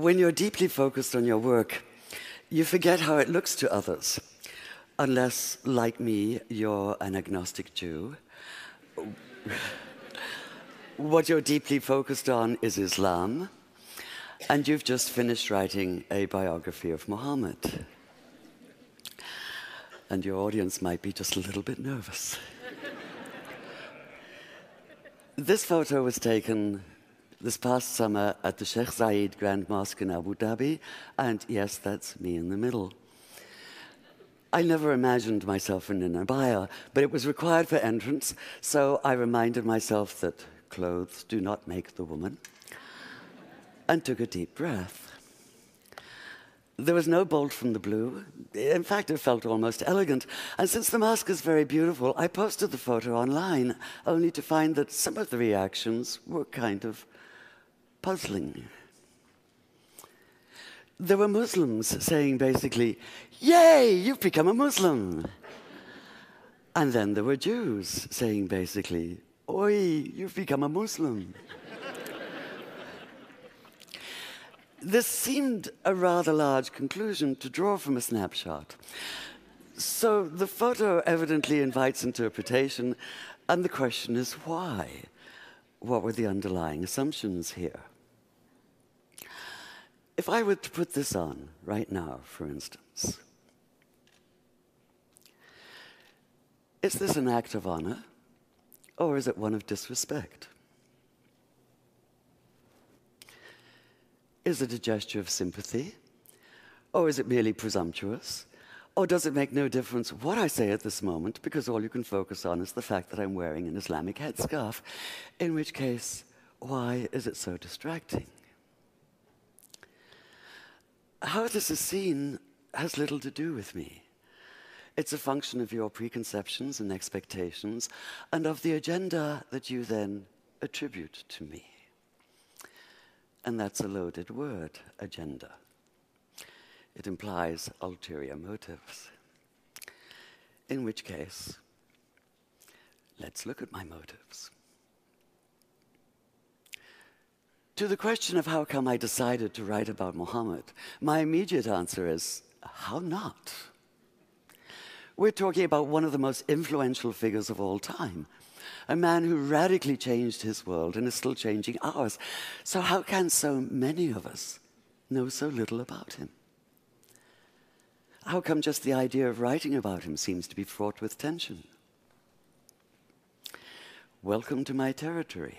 When you're deeply focused on your work, you forget how it looks to others. Unless, like me, you're an agnostic Jew. What you're deeply focused on is Islam, and you've just finished writing a biography of Muhammad. And your audience might be just a little bit nervous. This photo was taken this past summer at the Sheikh Zayed Grand Mosque in Abu Dhabi, and yes, that's me in the middle. I never imagined myself in an abaya, but it was required for entrance, so I reminded myself that clothes do not make the woman, and took a deep breath. There was no bolt from the blue. In fact, it felt almost elegant. And since the mosque is very beautiful, I posted the photo online, only to find that some of the reactions were kind of puzzling. There were Muslims saying basically, "Yay, you've become a Muslim." And then there were Jews saying basically, "Oi, you've become a Muslim." This seemed a rather large conclusion to draw from a snapshot. So the photo evidently invites interpretation, and the question is why? What were the underlying assumptions here? If I were to put this on right now, for instance, is this an act of honor, or is it one of disrespect? Is it a gesture of sympathy, or is it merely presumptuous? Or does it make no difference what I say at this moment, because all you can focus on is the fact that I'm wearing an Islamic headscarf, in which case, why is it so distracting? How this is seen has little to do with me. It's a function of your preconceptions and expectations, and of the agenda that you then attribute to me. And that's a loaded word, agenda. It implies ulterior motives. In which case, let's look at my motives. To the question of how come I decided to write about Muhammad, my immediate answer is, how not? We're talking about one of the most influential figures of all time, a man who radically changed his world and is still changing ours. So how can so many of us know so little about him? How come just the idea of writing about him seems to be fraught with tension? Welcome to my territory,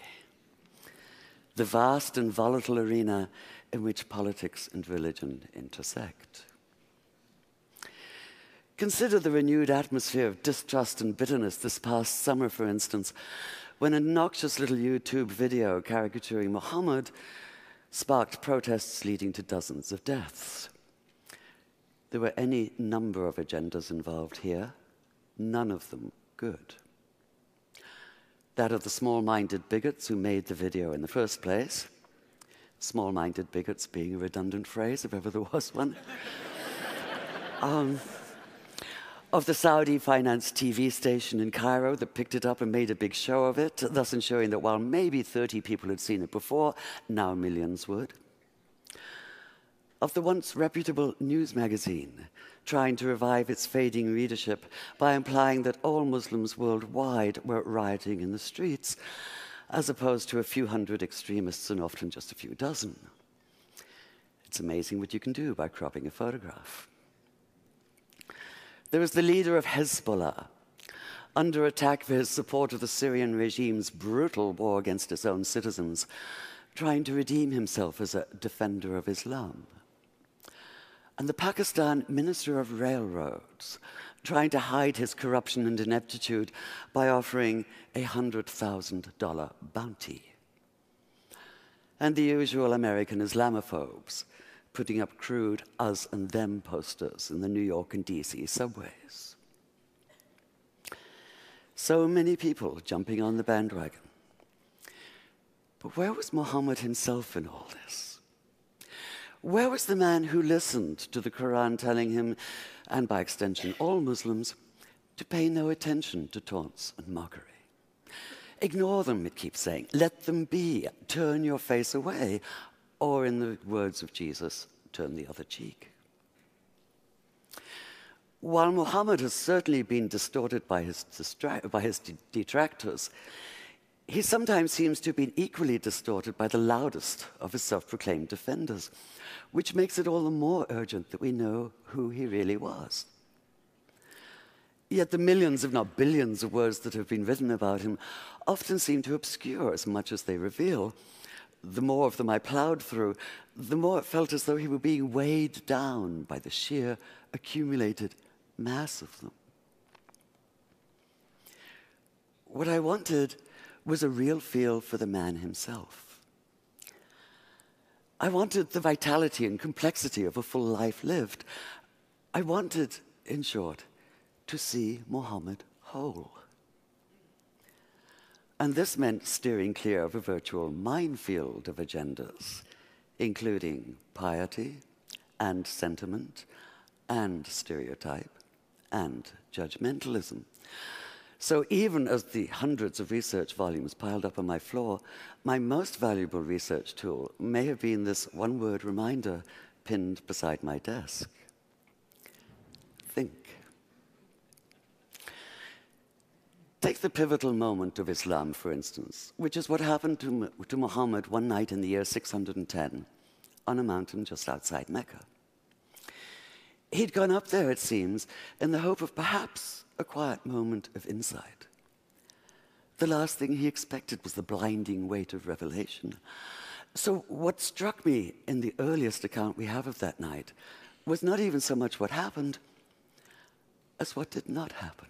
the vast and volatile arena in which politics and religion intersect. Consider the renewed atmosphere of distrust and bitterness this past summer, for instance, when a noxious little YouTube video caricaturing Muhammad sparked protests leading to dozens of deaths. There were any number of agendas involved here, none of them good. That of the small-minded bigots who made the video in the first place, small-minded bigots being a redundant phrase, if ever there was one. Of the Saudi-financed TV station in Cairo that picked it up and made a big show of it, thus ensuring that while maybe 30 people had seen it before, now millions would. Of the once reputable news magazine, trying to revive its fading readership by implying that all Muslims worldwide were rioting in the streets, as opposed to a few hundred extremists and often just a few dozen. It's amazing what you can do by cropping a photograph. There is the leader of Hezbollah, under attack for his support of the Syrian regime's brutal war against its own citizens, trying to redeem himself as a defender of Islam. And the Pakistan Minister of Railroads, trying to hide his corruption and ineptitude by offering a $100,000 bounty. And the usual American Islamophobes, putting up crude us and them posters in the New York and DC subways. So many people jumping on the bandwagon. But where was Muhammad himself in all this? Where was the man who listened to the Quran telling him, and by extension all Muslims, to pay no attention to taunts and mockery? Ignore them, it keeps saying. Let them be. Turn your face away. or in the words of Jesus, turn the other cheek. While Muhammad has certainly been distorted by his detractors, he sometimes seems to have been equally distorted by the loudest of his self-proclaimed defenders, which makes it all the more urgent that we know who he really was. Yet the millions, if not billions, of words that have been written about him often seem to obscure as much as they reveal. The more of them I plowed through, the more it felt as though he were being weighed down by the sheer accumulated mass of them. What I wanted was a real feel for the man himself. I wanted the vitality and complexity of a full life lived. I wanted, in short, to see Muhammad whole. And this meant steering clear of a virtual minefield of agendas, including piety and sentiment and stereotype and judgmentalism. So even as the hundreds of research volumes piled up on my floor, my most valuable research tool may have been this one-word reminder pinned beside my desk. Think. Take the pivotal moment of Islam, for instance, which is what happened to Muhammad one night in the year 610 on a mountain just outside Mecca. He'd gone up there, it seems, in the hope of perhaps a quiet moment of insight. The last thing he expected was the blinding weight of revelation. So what struck me in the earliest account we have of that night was not even so much what happened as what did not happen.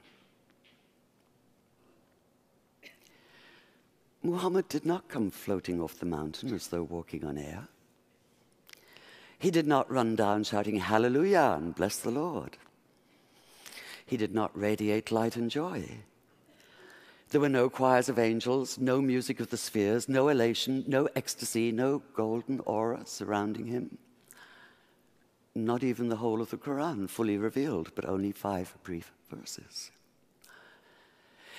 Muhammad did not come floating off the mountain as though walking on air. He did not run down shouting hallelujah and bless the Lord. He did not radiate light and joy. There were no choirs of angels, no music of the spheres, no elation, no ecstasy, no golden aura surrounding him. Not even the whole of the Quran fully revealed, but only 5 brief verses.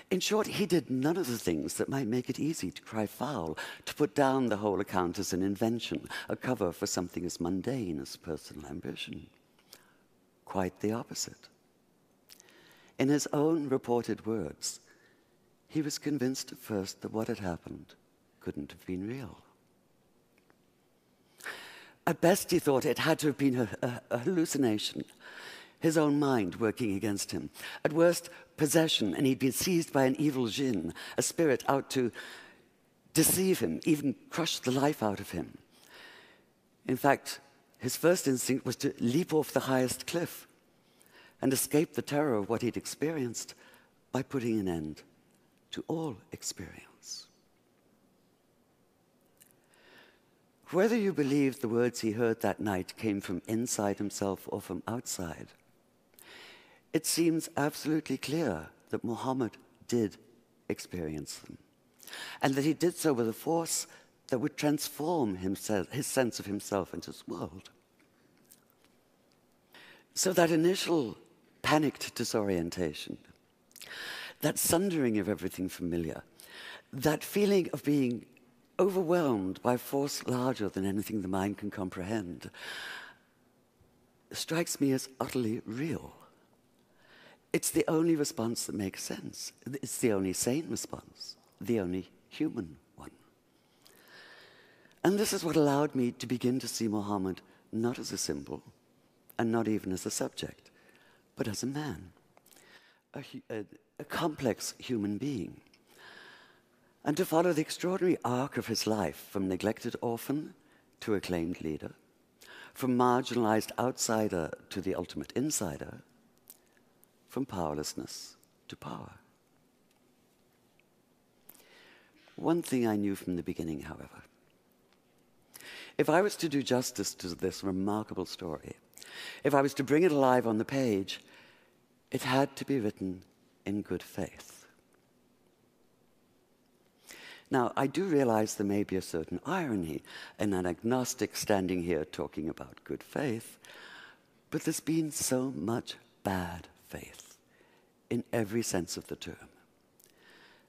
In short, he did none of the things that might make it easy to cry foul, to put down the whole account as an invention, a cover for something as mundane as personal ambition. Quite the opposite. In his own reported words, he was convinced at first that what had happened couldn't have been real. At best, he thought it had to have been a hallucination, his own mind working against him. At worst, possession, and he'd been seized by an evil jinn, a spirit out to deceive him, even crush the life out of him. In fact, his first instinct was to leap off the highest cliff and escape the terror of what he'd experienced by putting an end to all experience. Whether you believe the words he heard that night came from inside himself or from outside, it seems absolutely clear that Muhammad did experience them, and that he did so with a force that would transform himself, his sense of himself and his world. So that initial panicked disorientation, that sundering of everything familiar, that feeling of being overwhelmed by a force larger than anything the mind can comprehend, strikes me as utterly real. It's the only response that makes sense. It's the only sane response, the only human one. And this is what allowed me to begin to see Muhammad not as a symbol, and not even as a subject, but as a man, a complex human being. And to follow the extraordinary arc of his life from neglected orphan to acclaimed leader, from marginalized outsider to the ultimate insider, from powerlessness to power. One thing I knew from the beginning, however, if I was to do justice to this remarkable story, if I was to bring it alive on the page, it had to be written in good faith. Now, I do realize there may be a certain irony in an agnostic standing here talking about good faith, but there's been so much bad faith in every sense of the term,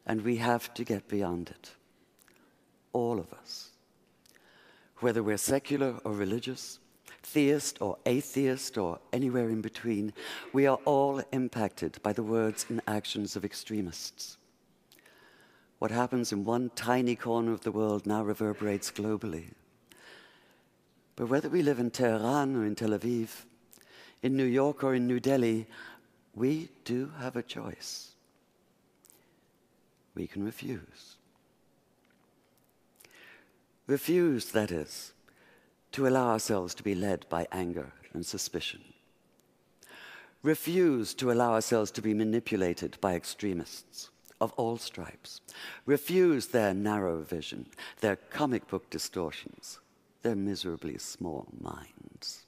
and we have to get beyond it, all of us. Whether we're secular or religious, theist or atheist or anywhere in between, we are all impacted by the words and actions of extremists. What happens in one tiny corner of the world now reverberates globally. But whether we live in Tehran or in Tel Aviv, in New York or in New Delhi, we do have a choice. We can refuse. Refuse, that is, to allow ourselves to be led by anger and suspicion. Refuse to allow ourselves to be manipulated by extremists of all stripes. Refuse their narrow vision, their comic book distortions, their miserably small minds.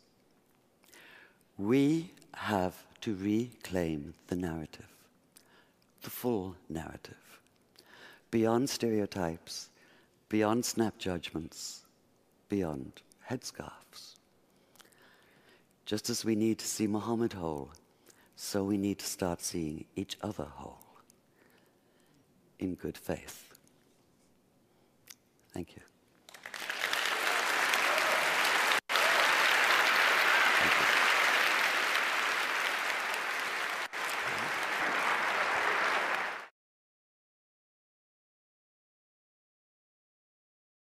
We have to reclaim the narrative, the full narrative, beyond stereotypes, beyond snap judgments, beyond headscarves. Just as we need to see Muhammad whole, so we need to start seeing each other whole, in good faith. Thank you.